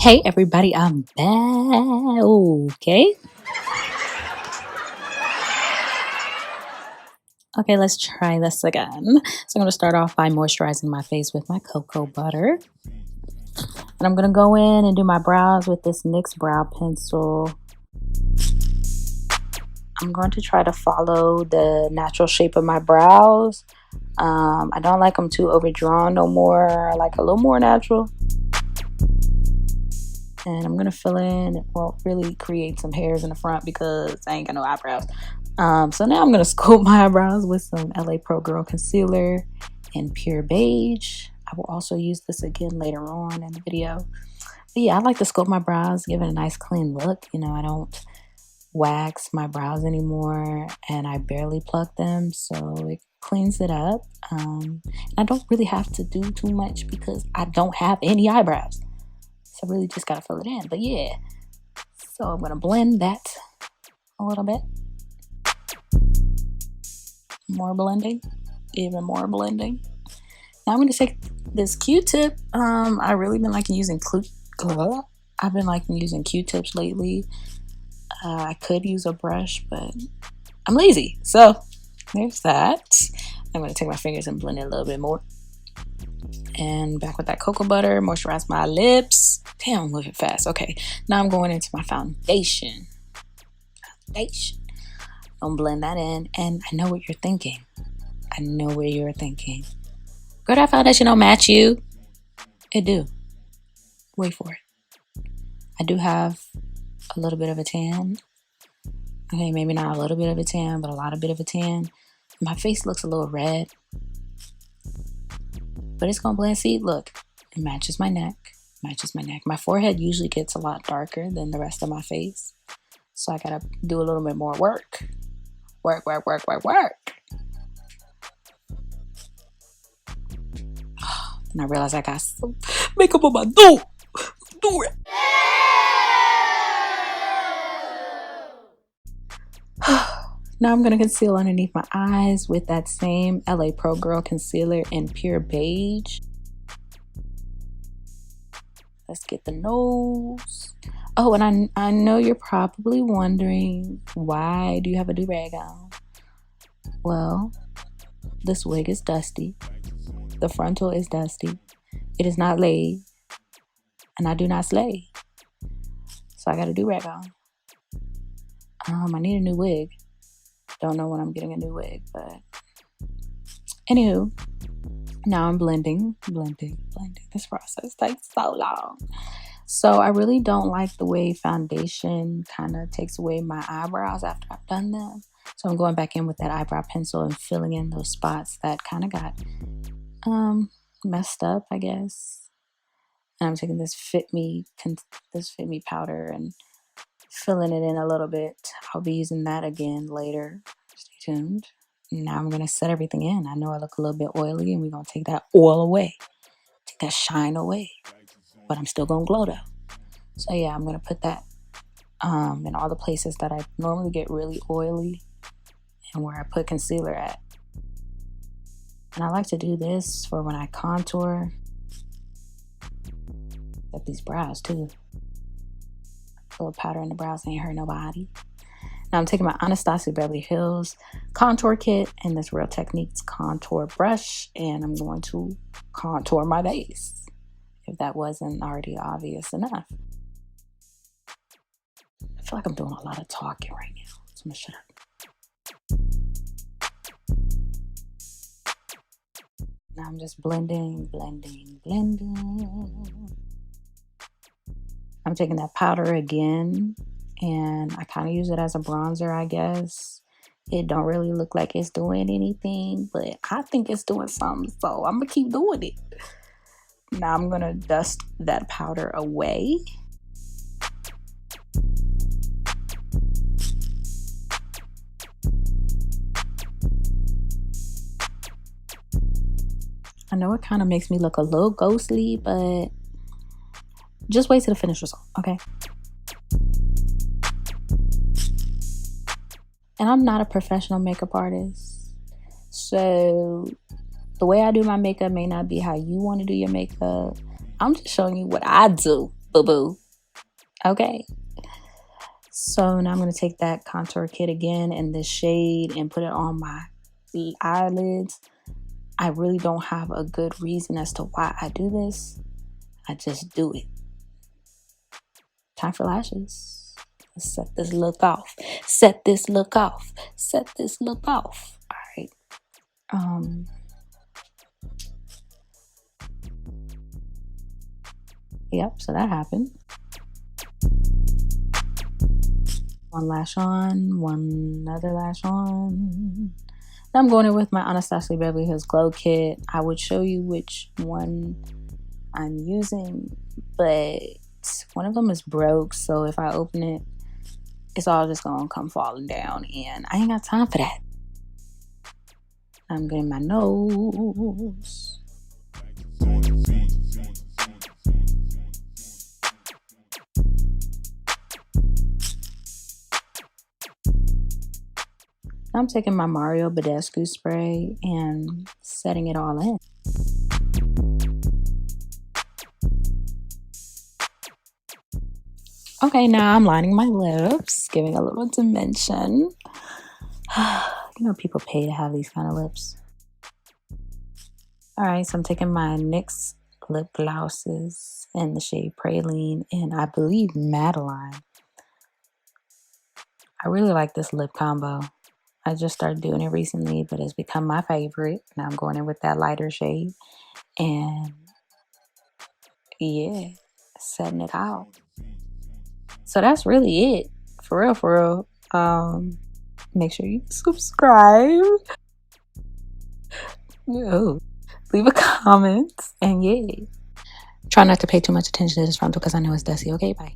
Hey everybody, I'm back. Okay. Okay, let's try this again. So I'm going to start off by moisturizing my face with my cocoa butter. And I'm going to go in and do my brows with this NYX brow pencil. I'm going to try to follow the natural shape of my brows. I don't like them too overdrawn no more. I like a little more natural. And I'm going to fill in, well, really create some hairs in the front because I ain't got no eyebrows. So now I'm going to sculpt my eyebrows with some LA Pro Girl concealer in pure beige. I will also use this again later on in the video. But yeah, I like to sculpt my brows, give it a nice clean look. You know, I don't wax my brows anymore and I barely pluck them, so it cleans it up. I don't really have to do too much because I don't have any eyebrows. So I really just gotta fill it in. But yeah, so I'm gonna blend that a little bit. More blending, even more blending. Now I'm gonna take this Q-tip. I really been liking using Q-tips lately. I could use a brush, but I'm lazy. So there's that. I'm gonna take my fingers and blend it a little bit more. And back with that cocoa butter, moisturize my lips. Damn, I'm moving fast. Okay, now I'm going into my foundation. I'm blend that in, and I know what you're thinking. I know what you're thinking. Girl, that foundation don't match you. It do. Wait for it. I do have a little bit of a tan. Okay, maybe not a little bit of a tan, but a lot of bit of a tan. My face looks a little red. But it's gonna blend. See, look, it matches my neck. My forehead usually gets a lot darker than the rest of my face. So I gotta do a little bit more work. Work. And I realized I got some makeup on my do it. Now I'm gonna conceal underneath my eyes with that same LA Pro Girl concealer in pure beige. Let's get the nose. Oh, and I know you're probably wondering, why do you have a do-rag on? Well, this wig is dusty. The frontal is dusty. It is not laid. And I do not slay. So I got a do-rag on. I need a new wig. Don't know when I'm getting a new wig, but anywho, now I'm blending. This process takes so long. So I really don't like the way foundation kind of takes away my eyebrows after I've done them. So I'm going back in with that eyebrow pencil and filling in those spots that kind of got messed up, I guess. And I'm taking this FitMe powder and filling it in a little bit. I'll be using that again later. Stay tuned. Now I'm gonna set everything in. I know I look a little bit oily, and we're gonna take that oil away, take that shine away. But I'm still gonna glow though. So yeah, I'm gonna put that in all the places that I normally get really oily and where I put concealer at. And I like to do this for when I contour. Up these brows too. A little powder in the brows ain't hurt nobody. Now I'm taking my Anastasia Beverly Hills contour kit and this Real Techniques contour brush, and I'm going to contour my base, if that wasn't already obvious enough. I feel like I'm doing a lot of talking right now, so I'm gonna shut up. Now I'm just blending. I'm taking that powder again, and I kind of use it as a bronzer, I guess. It don't really look like it's doing anything, but I think it's doing something, so I'm gonna keep doing it. Now I'm gonna dust that powder away. I know it kind of makes me look a little ghostly, but just wait till the finished result, okay? And I'm not a professional makeup artist, so the way I do my makeup may not be how you want to do your makeup. I'm just showing you what I do. boo-boo. Okay. So now I'm going to take that contour kit again in this shade and put it on my eyelids. I really don't have a good reason as to why I do this. I just do it. Time for lashes. Let's set this look off. Set this look off. Set this look off. All right. Yep, so that happened. One lash on, one other lash on. Now I'm going in with my Anastasia Beverly Hills Glow Kit. I would show you which one I'm using, but one of them is broke, so if I open it, it's all just gonna come falling down, and I ain't got time for that. I'm getting my nose. I'm taking my Mario Badescu spray and setting it all in. Okay, now I'm lining my lips, giving a little dimension. You know, people pay to have these kind of lips. All right, so I'm taking my NYX lip glosses in the shade Praline and I believe Madeleine. I really like this lip combo. I just started doing it recently, but it's become my favorite. Now I'm going in with that lighter shade and yeah, setting it out. So that's really it. For real, for real. Make sure you subscribe. Oh, leave a comment and yeah. Try not to pay too much attention to this frontal because I know it's dusty. Okay, bye.